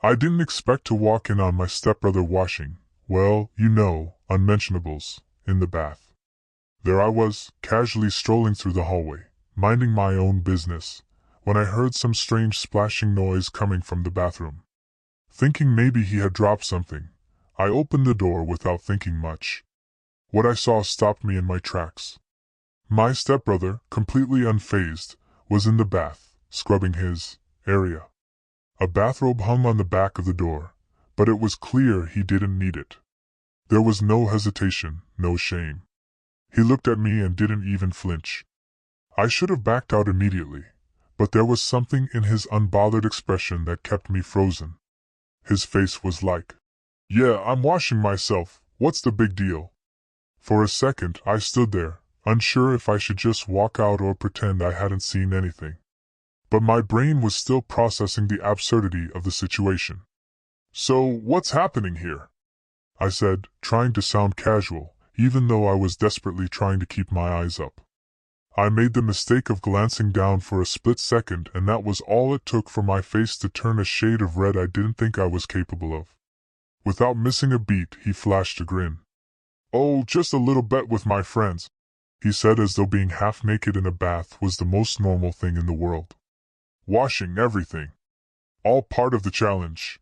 I didn't expect to walk in on my stepbrother washing, well, you know, unmentionables, in the bath. There I was, casually strolling through the hallway, minding my own business, when I heard some strange splashing noise coming from the bathroom. Thinking maybe he had dropped something, I opened the door without thinking much. What I saw stopped me in my tracks. My stepbrother, completely unfazed, was in the bath, scrubbing his area. A bathrobe hung on the back of the door, but it was clear he didn't need it. There was no hesitation, no shame. He looked at me and didn't even flinch. I should have backed out immediately, but there was something in his unbothered expression that kept me frozen. His face was like, "Yeah, I'm washing myself, what's the big deal?" For a second I stood there, unsure if I should just walk out or pretend I hadn't seen anything. But my brain was still processing the absurdity of the situation. "So, what's happening here?" I said, trying to sound casual, even though I was desperately trying to keep my eyes up. I made the mistake of glancing down for a split second, and that was all it took for my face to turn a shade of red I didn't think I was capable of. Without missing a beat, he flashed a grin. "Oh, just a little bet with my friends," he said, as though being half naked in a bath was the most normal thing in the world. "Washing everything. All part of the challenge.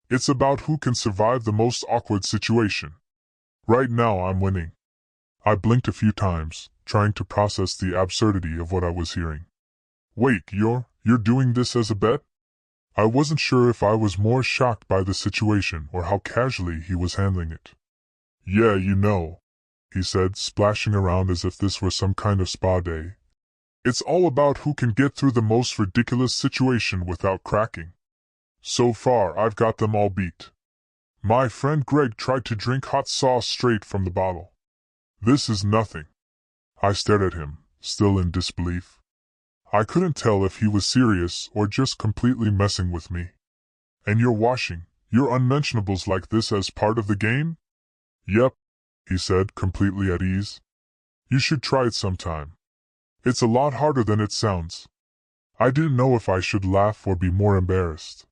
It's about who can survive the most awkward situation. Right now I'm winning." I blinked a few times, trying to process the absurdity of what I was hearing. "Wait, you're doing this as a bet?" I wasn't sure if I was more shocked by the situation or how casually he was handling it. "Yeah, you know," he said, splashing around as if this were some kind of spa day. "It's all about who can get through the most ridiculous situation without cracking. So far, I've got them all beat. My friend Greg tried to drink hot sauce straight from the bottle. This is nothing." I stared at him, still in disbelief. I couldn't tell if he was serious or just completely messing with me. "And you're washing your unmentionables like this as part of the game?" "Yep," he said, completely at ease. "You should try it sometime. It's a lot harder than it sounds." I didn't know if I should laugh or be more embarrassed.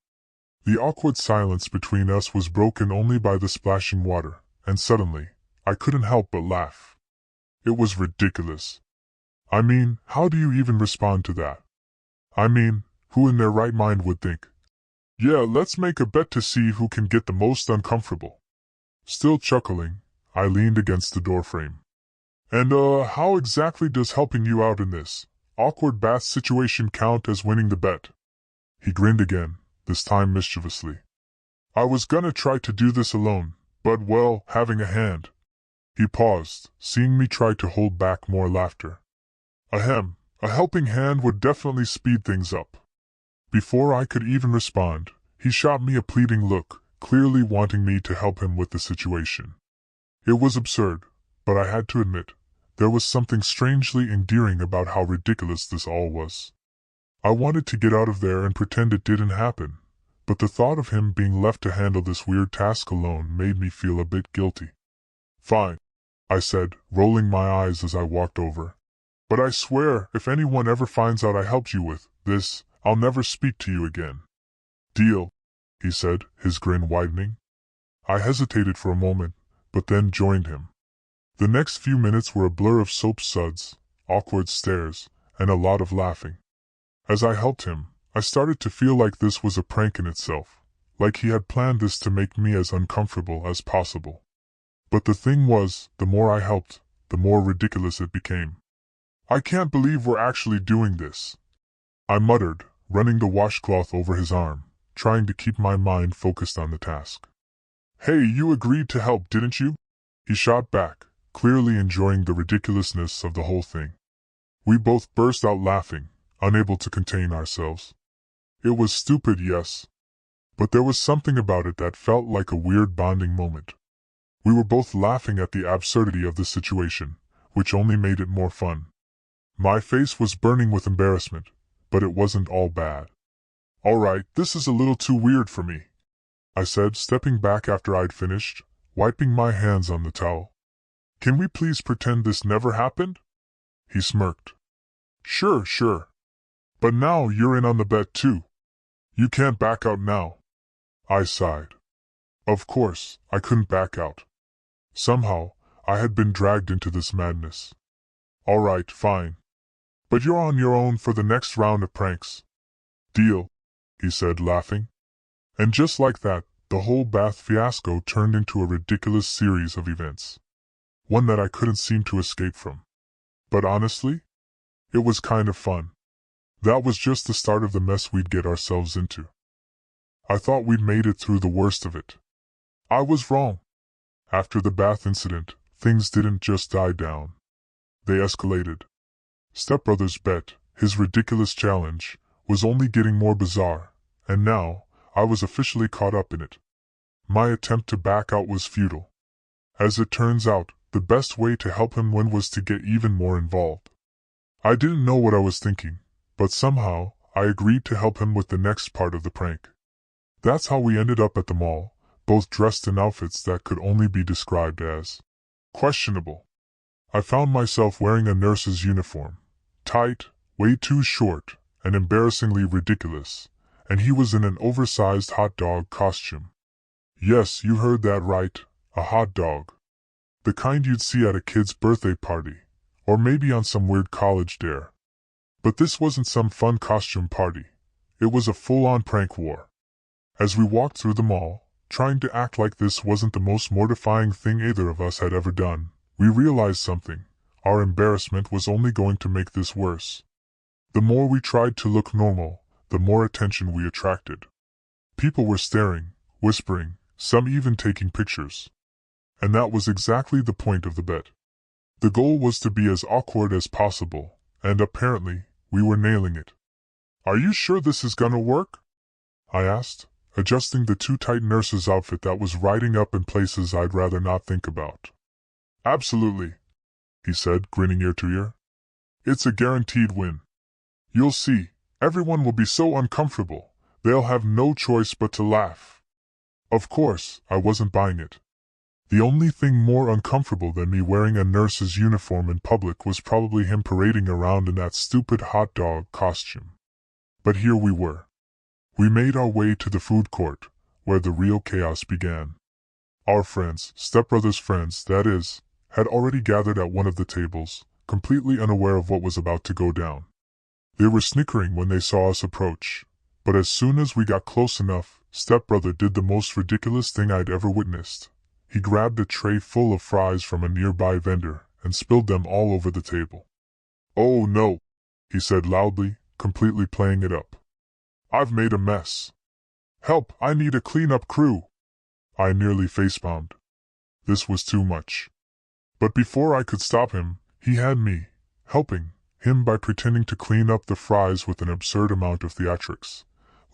The awkward silence between us was broken only by the splashing water, and suddenly, I couldn't help but laugh. It was ridiculous. I mean, how do you even respond to that? I mean, who in their right mind would think, "Yeah, let's make a bet to see who can get the most uncomfortable"? Still chuckling, I leaned against the doorframe. "And how exactly does helping you out in this awkward bath situation count as winning the bet?" He grinned again, this time mischievously. "I was gonna try to do this alone, but well, having a hand." He paused, seeing me try to hold back more laughter. "Ahem, a helping hand would definitely speed things up." Before I could even respond, he shot me a pleading look, clearly wanting me to help him with the situation. It was absurd, but I had to admit, there was something strangely endearing about how ridiculous this all was. I wanted to get out of there and pretend it didn't happen, but the thought of him being left to handle this weird task alone made me feel a bit guilty. "Fine," I said, rolling my eyes as I walked over. "But I swear, if anyone ever finds out I helped you with this, I'll never speak to you again." "Deal," he said, his grin widening. I hesitated for a moment, but then joined him. The next few minutes were a blur of soap suds, awkward stares, and a lot of laughing. As I helped him, I started to feel like this was a prank in itself, like he had planned this to make me as uncomfortable as possible. But the thing was, the more I helped, the more ridiculous it became. "I can't believe we're actually doing this," I muttered, running the washcloth over his arm, trying to keep my mind focused on the task. "Hey, you agreed to help, didn't you?" he shot back, clearly enjoying the ridiculousness of the whole thing. We both burst out laughing, unable to contain ourselves. It was stupid, yes, but there was something about it that felt like a weird bonding moment. We were both laughing at the absurdity of the situation, which only made it more fun. My face was burning with embarrassment, but it wasn't all bad. "All right, this is a little too weird for me," I said, stepping back after I'd finished, wiping my hands on the towel. "Can we please pretend this never happened?" He smirked. Sure. But now you're in on the bet too. You can't back out now." I sighed. Of course, I couldn't back out. Somehow, I had been dragged into this madness. Alright, fine. But you're on your own for the next round of pranks. Deal, he said, laughing. And just like that, the whole bath fiasco turned into a ridiculous series of events. One that I couldn't seem to escape from. But honestly, it was kind of fun. That was just the start of the mess we'd get ourselves into. I thought we'd made it through the worst of it. I was wrong. After the bath incident, things didn't just die down. They escalated. Stepbrother's bet, his ridiculous challenge, was only getting more bizarre, and now, I was officially caught up in it. My attempt to back out was futile. As it turns out, the best way to help him win was to get even more involved. I didn't know what I was thinking, but somehow, I agreed to help him with the next part of the prank. That's how we ended up at the mall, both dressed in outfits that could only be described as questionable. I found myself wearing a nurse's uniform, tight, way too short, and embarrassingly ridiculous, and he was in an oversized hot dog costume. Yes, you heard that right, a hot dog. The kind you'd see at a kid's birthday party, or maybe on some weird college dare. But this wasn't some fun costume party. It was a full-on prank war. As we walked through the mall, trying to act like this wasn't the most mortifying thing either of us had ever done, we realized something. Our embarrassment was only going to make this worse. The more we tried to look normal, the more attention we attracted. People were staring, whispering, some even taking pictures. And that was exactly the point of the bet. The goal was to be as awkward as possible, and apparently, we were nailing it. Are you sure this is gonna work? I asked, adjusting the too tight nurse's outfit that was riding up in places I'd rather not think about. Absolutely, he said, grinning ear to ear. It's a guaranteed win. You'll see, everyone will be so uncomfortable, they'll have no choice but to laugh. Of course, I wasn't buying it. The only thing more uncomfortable than me wearing a nurse's uniform in public was probably him parading around in that stupid hot dog costume. But here we were. We made our way to the food court, where the real chaos began. Our friends, Stepbrother's friends, that is, had already gathered at one of the tables, completely unaware of what was about to go down. They were snickering when they saw us approach, but as soon as we got close enough, Stepbrother did the most ridiculous thing I'd ever witnessed. He grabbed a tray full of fries from a nearby vendor and spilled them all over the table. Oh no, he said loudly, completely playing it up. I've made a mess. Help, I need a cleanup crew. I nearly facepalmed. This was too much. But before I could stop him, he had me, helping him by pretending to clean up the fries with an absurd amount of theatrics,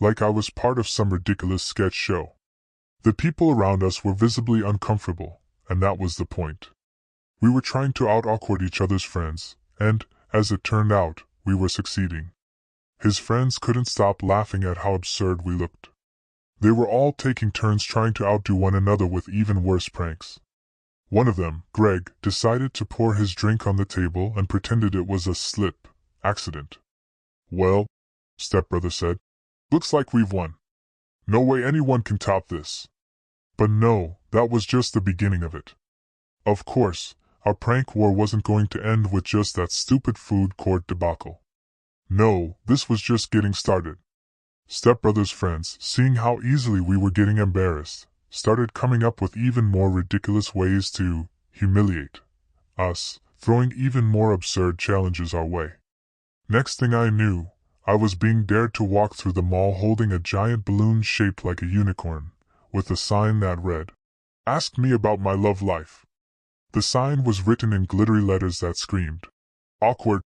like I was part of some ridiculous sketch show. The people around us were visibly uncomfortable, and that was the point. We were trying to out-awkward each other's friends, and, as it turned out, we were succeeding. His friends couldn't stop laughing at how absurd we looked. They were all taking turns trying to outdo one another with even worse pranks. One of them, Greg, decided to pour his drink on the table and pretended it was a slip accident. Well, Stepbrother said, looks like we've won. No way anyone can top this. But no, that was just the beginning of it. Of course, our prank war wasn't going to end with just that stupid food court debacle. No, this was just getting started. Stepbrother's friends, seeing how easily we were getting embarrassed, started coming up with even more ridiculous ways to humiliate us, throwing even more absurd challenges our way. Next thing I knew, I was being dared to walk through the mall holding a giant balloon shaped like a unicorn, with a sign that read, "Ask me about my love life." The sign was written in glittery letters that screamed, "Awkward,"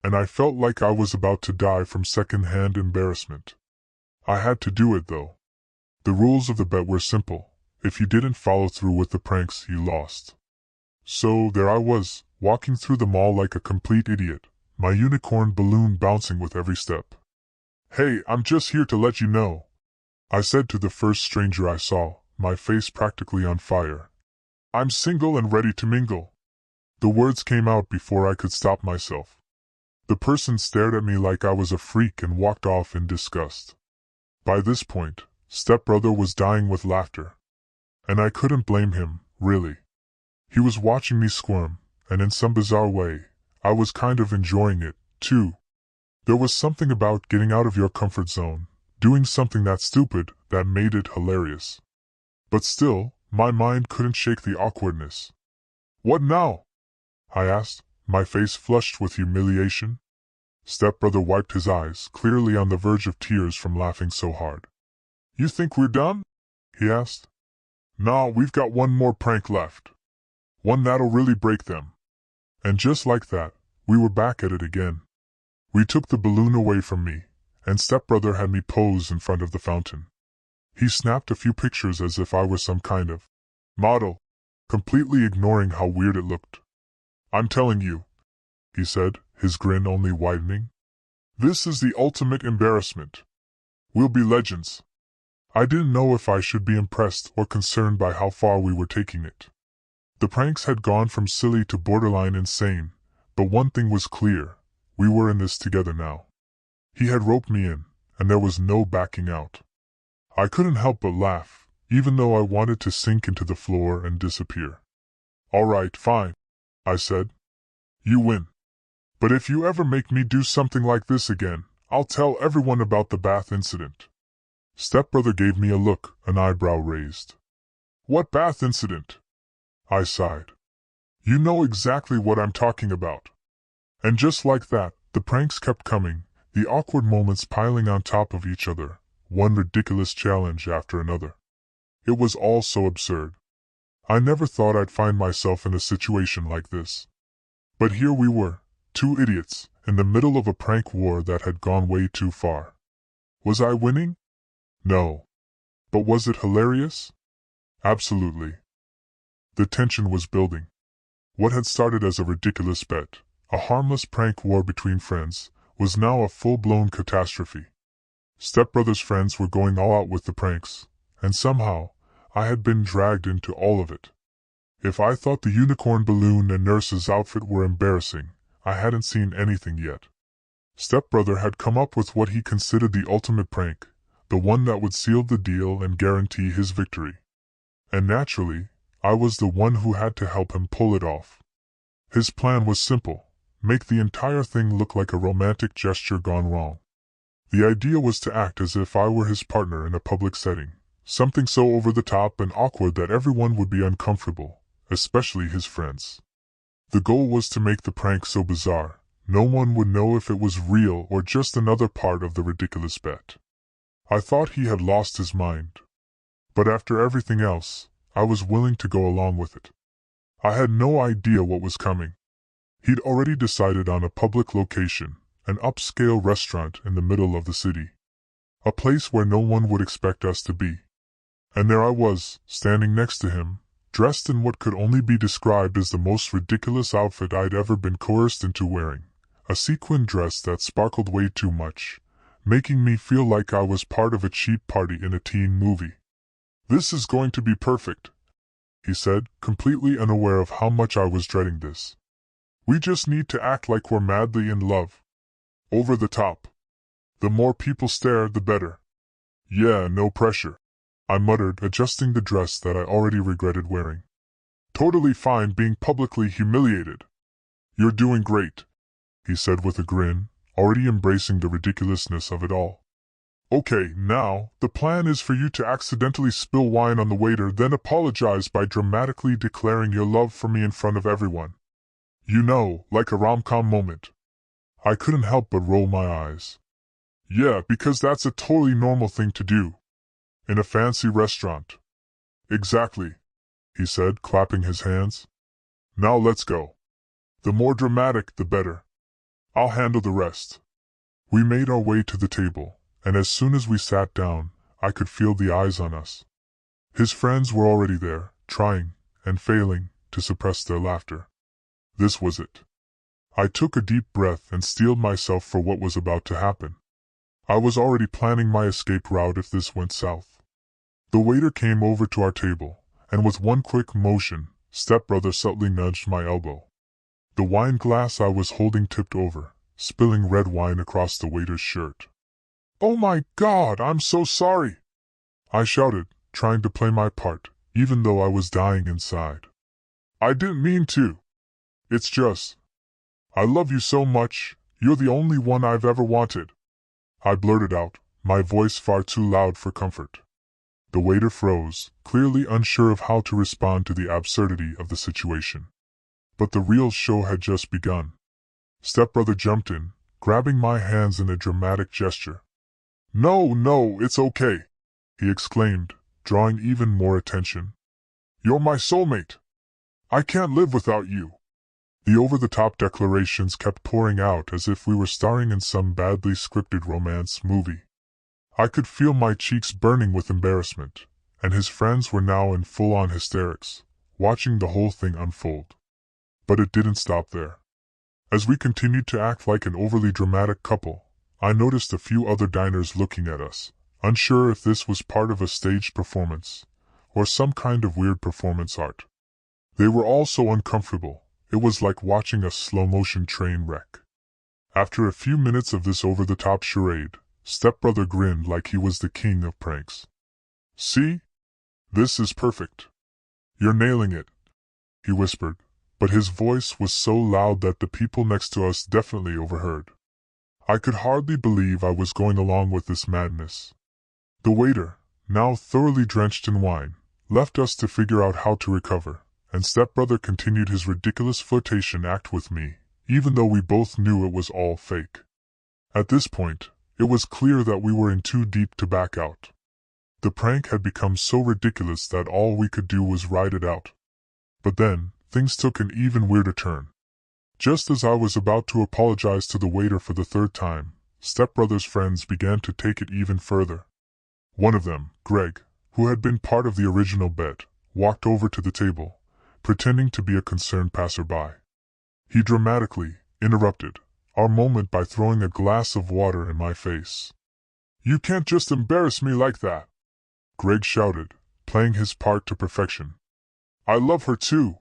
and I felt like I was about to die from second-hand embarrassment. I had to do it though. The rules of the bet were simple. If you didn't follow through with the pranks, you lost. So there I was, walking through the mall like a complete idiot, my unicorn balloon bouncing with every step. "Hey, I'm just here to let you know," I said to the first stranger I saw, my face practically on fire. "I'm single and ready to mingle." The words came out before I could stop myself. The person stared at me like I was a freak and walked off in disgust. By this point, Stepbrother was dying with laughter. And I couldn't blame him, really. He was watching me squirm, and in some bizarre way, I was kind of enjoying it, too. There was something about getting out of your comfort zone, doing something that stupid, that made it hilarious. But still, my mind couldn't shake the awkwardness. "What now?" I asked, my face flushed with humiliation. Stepbrother wiped his eyes, clearly on the verge of tears from laughing so hard. "You think we're done?" he asked. "Nah, we've got one more prank left. One that'll really break them." And just like that, we were back at it again. We took the balloon away from me, and Stepbrother had me pose in front of the fountain. He snapped a few pictures as if I were some kind of model, completely ignoring how weird it looked. "I'm telling you," he said, his grin only widening. "This is the ultimate embarrassment. We'll be legends." I didn't know if I should be impressed or concerned by how far we were taking it. The pranks had gone from silly to borderline insane, but one thing was clear: we were in this together now. He had roped me in, and there was no backing out. I couldn't help but laugh, even though I wanted to sink into the floor and disappear. "All right, fine," I said. "You win. But if you ever make me do something like this again, I'll tell everyone about the bath incident." Stepbrother gave me a look, an eyebrow raised. "What bath incident?" I sighed. "You know exactly what I'm talking about." And just like that, the pranks kept coming, the awkward moments piling on top of each other, one ridiculous challenge after another. It was all so absurd. I never thought I'd find myself in a situation like this. But here we were, two idiots, in the middle of a prank war that had gone way too far. Was I winning? No. But was it hilarious? Absolutely. The tension was building. What had started as a ridiculous bet, a harmless prank war between friends, was now a full-blown catastrophe. Stepbrother's friends were going all out with the pranks, and somehow, I had been dragged into all of it. If I thought the unicorn balloon and nurse's outfit were embarrassing, I hadn't seen anything yet. Stepbrother had come up with what he considered the ultimate prank, the one that would seal the deal and guarantee his victory. And naturally, I was the one who had to help him pull it off. His plan was simple: make the entire thing look like a romantic gesture gone wrong. The idea was to act as if I were his partner in a public setting, something so over the top and awkward that everyone would be uncomfortable, especially his friends. The goal was to make the prank so bizarre, no one would know if it was real or just another part of the ridiculous bet. I thought he had lost his mind. But after everything else, I was willing to go along with it. I had no idea what was coming. He'd already decided on a public location, an upscale restaurant in the middle of the city. A place where no one would expect us to be. And there I was, standing next to him, dressed in what could only be described as the most ridiculous outfit I'd ever been coerced into wearing, a sequin dress that sparkled way too much, making me feel like I was part of a cheap party in a teen movie. "This is going to be perfect," he said, completely unaware of how much I was dreading this. "We just need to act like we're madly in love. Over the top. The more people stare, the better." "Yeah, no pressure," I muttered, adjusting the dress that I already regretted wearing. "Totally fine being publicly humiliated." "You're doing great," he said with a grin, already embracing the ridiculousness of it all. "Okay, now, the plan is for you to accidentally spill wine on the waiter, then apologize by dramatically declaring your love for me in front of everyone. You know, like a rom-com moment." I couldn't help but roll my eyes. "Yeah, because that's a totally normal thing to do. In a fancy restaurant." "Exactly," he said, clapping his hands. "Now let's go. The more dramatic, the better. I'll handle the rest." We made our way to the table, and as soon as we sat down, I could feel the eyes on us. His friends were already there, trying, and failing, to suppress their laughter. This was it. I took a deep breath and steeled myself for what was about to happen. I was already planning my escape route if this went south. The waiter came over to our table, and with one quick motion, Stepbrother subtly nudged my elbow. The wine glass I was holding tipped over, spilling red wine across the waiter's shirt. "Oh my God, I'm so sorry!" I shouted, trying to play my part, even though I was dying inside. I didn't mean to. It's just, I love you so much, you're the only one I've ever wanted. I blurted out, my voice far too loud for comfort. The waiter froze, clearly unsure of how to respond to the absurdity of the situation. But the real show had just begun. Stepbrother jumped in, grabbing my hands in a dramatic gesture. No, no, it's okay, he exclaimed, drawing even more attention. You're my soulmate. I can't live without you. The over-the-top declarations kept pouring out as if we were starring in some badly scripted romance movie. I could feel my cheeks burning with embarrassment, and his friends were now in full-on hysterics, watching the whole thing unfold. But it didn't stop there. As we continued to act like an overly dramatic couple, I noticed a few other diners looking at us, unsure if this was part of a staged performance, or some kind of weird performance art. They were all so uncomfortable, it was like watching a slow-motion train wreck. After a few minutes of this over-the-top charade, Stepbrother grinned like he was the king of pranks. See? This is perfect. You're nailing it, he whispered, but his voice was so loud that the people next to us definitely overheard. I could hardly believe I was going along with this madness. The waiter, now thoroughly drenched in wine, left us to figure out how to recover, and Stepbrother continued his ridiculous flirtation act with me, even though we both knew it was all fake. At this point, it was clear that we were in too deep to back out. The prank had become so ridiculous that all we could do was ride it out. But then, things took an even weirder turn. Just as I was about to apologize to the waiter for the third time, Stepbrother's friends began to take it even further. One of them, Greg, who had been part of the original bet, walked over to the table, pretending to be a concerned passerby. He dramatically interrupted our moment by throwing a glass of water in my face. You can't just embarrass me like that, Greg shouted, playing his part to perfection. I love her too.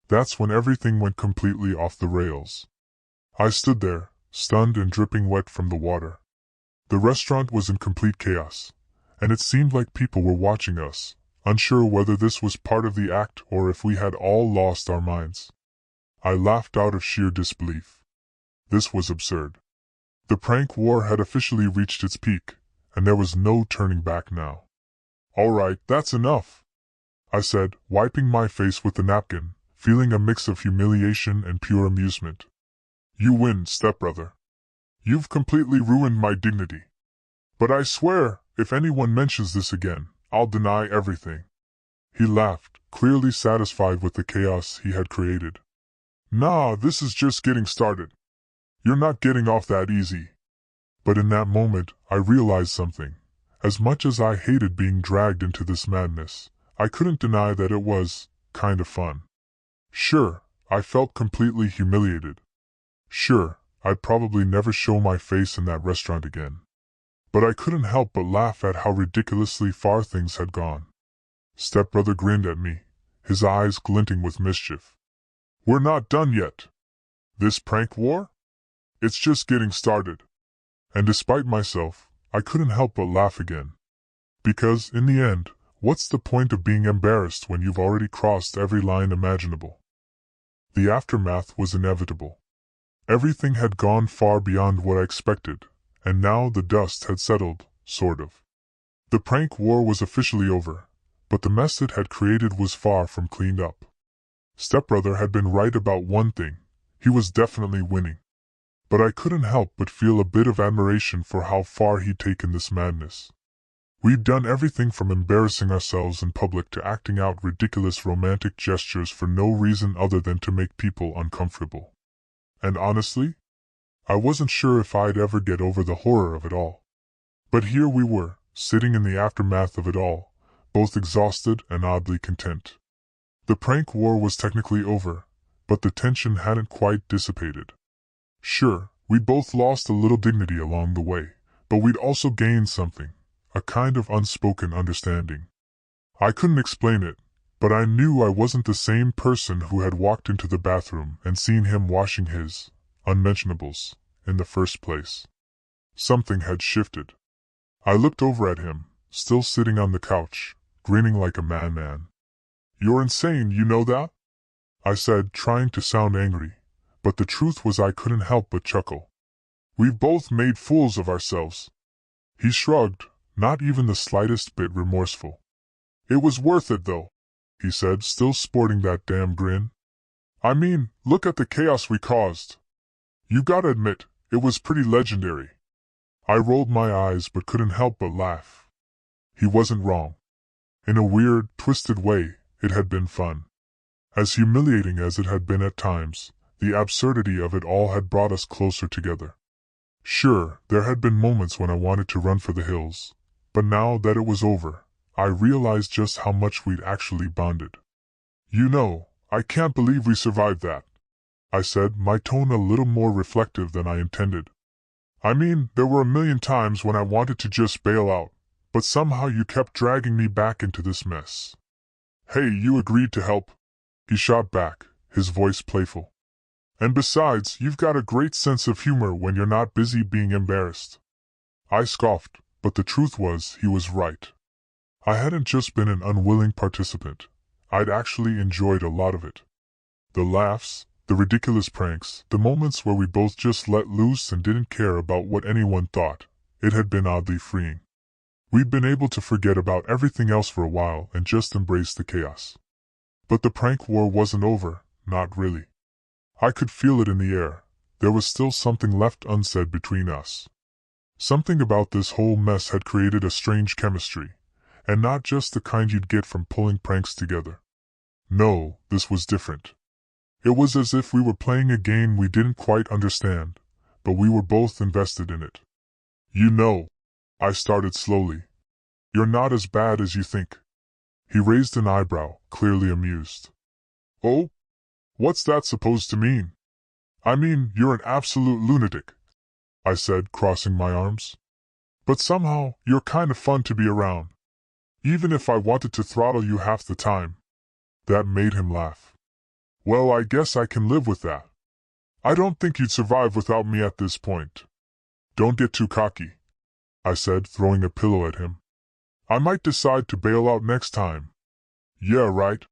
That's when everything went completely off the rails. I stood there, stunned and dripping wet from the water. The restaurant was in complete chaos, and it seemed like people were watching us, unsure whether this was part of the act or if we had all lost our minds. I laughed out of sheer disbelief. This was absurd. The prank war had officially reached its peak, and there was no turning back now. All right, that's enough, I said, wiping my face with the napkin, feeling a mix of humiliation and pure amusement. You win, Stepbrother. You've completely ruined my dignity. But I swear, if anyone mentions this again, I'll deny everything. He laughed, clearly satisfied with the chaos he had created. Nah, this is just getting started. You're not getting off that easy. But in that moment, I realized something. As much as I hated being dragged into this madness, I couldn't deny that it was kind of fun. Sure, I felt completely humiliated. Sure, I'd probably never show my face in that restaurant again. But I couldn't help but laugh at how ridiculously far things had gone. Stepbrother grinned at me, his eyes glinting with mischief. We're not done yet. This prank war? It's just getting started. And despite myself, I couldn't help but laugh again. Because, in the end, what's the point of being embarrassed when you've already crossed every line imaginable? The aftermath was inevitable. Everything had gone far beyond what I expected, and now the dust had settled, sort of. The prank war was officially over, but the mess it had created was far from cleaned up. Stepbrother had been right about one thing, he was definitely winning. But I couldn't help but feel a bit of admiration for how far he'd taken this madness. We'd done everything from embarrassing ourselves in public to acting out ridiculous romantic gestures for no reason other than to make people uncomfortable. And honestly, I wasn't sure if I'd ever get over the horror of it all. But here we were, sitting in the aftermath of it all, both exhausted and oddly content. The prank war was technically over, but the tension hadn't quite dissipated. Sure, we'd both lost a little dignity along the way, but we'd also gained something, a kind of unspoken understanding. I couldn't explain it, but I knew I wasn't the same person who had walked into the bathroom and seen him washing his unmentionables in the first place. Something had shifted. I looked over at him, still sitting on the couch, grinning like a madman. "You're insane, you know that?" I said, trying to sound angry, but the truth was I couldn't help but chuckle. "We've both made fools of ourselves." He shrugged, not even the slightest bit remorseful. "It was worth it though," he said, still sporting that damn grin. "I mean, look at the chaos we caused. You gotta admit, it was pretty legendary." I rolled my eyes but couldn't help but laugh. He wasn't wrong. In a weird, twisted way, it had been fun. As humiliating as it had been at times, the absurdity of it all had brought us closer together. Sure, there had been moments when I wanted to run for the hills, but now that it was over, I realized just how much we'd actually bonded. "You know, I can't believe we survived that," I said, my tone a little more reflective than I intended. "I mean, there were a million times when I wanted to just bail out, but somehow you kept dragging me back into this mess." "Hey, you agreed to help," he shot back, his voice playful. "And besides, you've got a great sense of humor when you're not busy being embarrassed." I scoffed, but the truth was he was right. I hadn't just been an unwilling participant. I'd actually enjoyed a lot of it. The laughs, the ridiculous pranks, the moments where we both just let loose and didn't care about what anyone thought. It had been oddly freeing. We'd been able to forget about everything else for a while and just embrace the chaos. But the prank war wasn't over, not really. I could feel it in the air. There was still something left unsaid between us. Something about this whole mess had created a strange chemistry, and not just the kind you'd get from pulling pranks together. No, this was different. It was as if we were playing a game we didn't quite understand, but we were both invested in it. "You know," I started slowly, "you're not as bad as you think." He raised an eyebrow, clearly amused. "Oh? What's that supposed to mean?" "I mean, you're an absolute lunatic," I said, crossing my arms. "But somehow, you're kind of fun to be around. Even if I wanted to throttle you half the time." That made him laugh. "Well, I guess I can live with that. I don't think you'd survive without me at this point." "Don't get too cocky," I said, throwing a pillow at him. "I might decide to bail out next time." "Yeah, right,"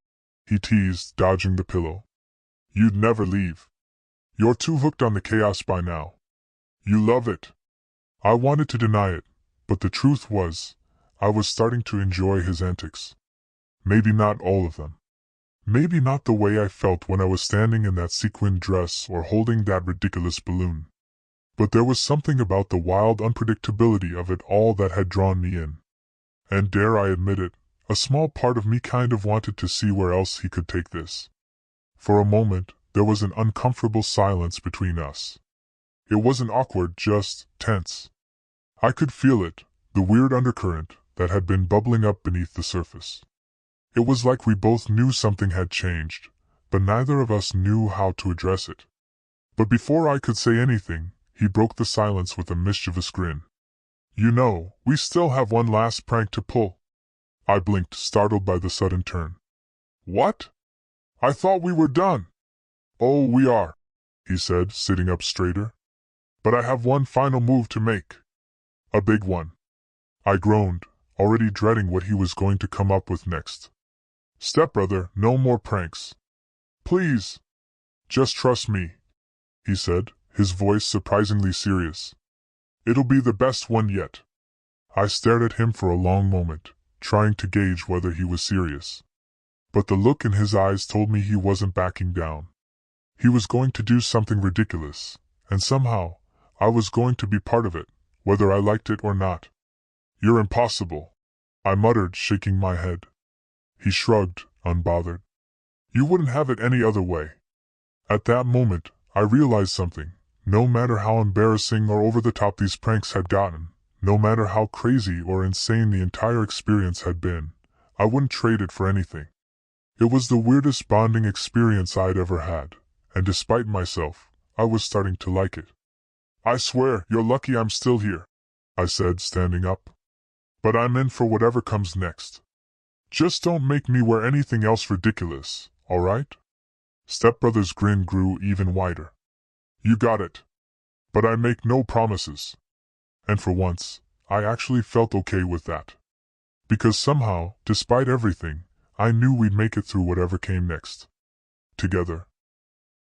he teased, dodging the pillow. "You'd never leave. You're too hooked on the chaos by now. You love it." I wanted to deny it, but the truth was, I was starting to enjoy his antics. Maybe not all of them. Maybe not the way I felt when I was standing in that sequined dress or holding that ridiculous balloon. But there was something about the wild unpredictability of it all that had drawn me in. And dare I admit it, a small part of me kind of wanted to see where else he could take this. For a moment, there was an uncomfortable silence between us. It wasn't awkward, just tense. I could feel it, the weird undercurrent that had been bubbling up beneath the surface. It was like we both knew something had changed, but neither of us knew how to address it. But before I could say anything, he broke the silence with a mischievous grin. "You know, we still have one last prank to pull." I blinked, startled by the sudden turn. "What? I thought we were done." "Oh, we are," he said, sitting up straighter. "But I have one final move to make. A big one." I groaned, already dreading what he was going to come up with next. "Stepbrother, no more pranks. Please. Just trust me," he said, his voice surprisingly serious. "It'll be the best one yet." I stared at him for a long moment, trying to gauge whether he was serious. But the look in his eyes told me he wasn't backing down. He was going to do something ridiculous, and somehow, I was going to be part of it, whether I liked it or not. "You're impossible," I muttered, shaking my head. He shrugged, unbothered. "You wouldn't have it any other way." At that moment, I realized something. No matter how embarrassing or over the top these pranks had gotten, no matter how crazy or insane the entire experience had been, I wouldn't trade it for anything. It was the weirdest bonding experience I'd ever had, and despite myself, I was starting to like it. "I swear, you're lucky I'm still here," I said, standing up. "But I'm in for whatever comes next. Just don't make me wear anything else ridiculous, all right?" Stepbrother's grin grew even wider. "You got it. But I make no promises." And for once, I actually felt okay with that. Because somehow, despite everything, I knew we'd make it through whatever came next. Together.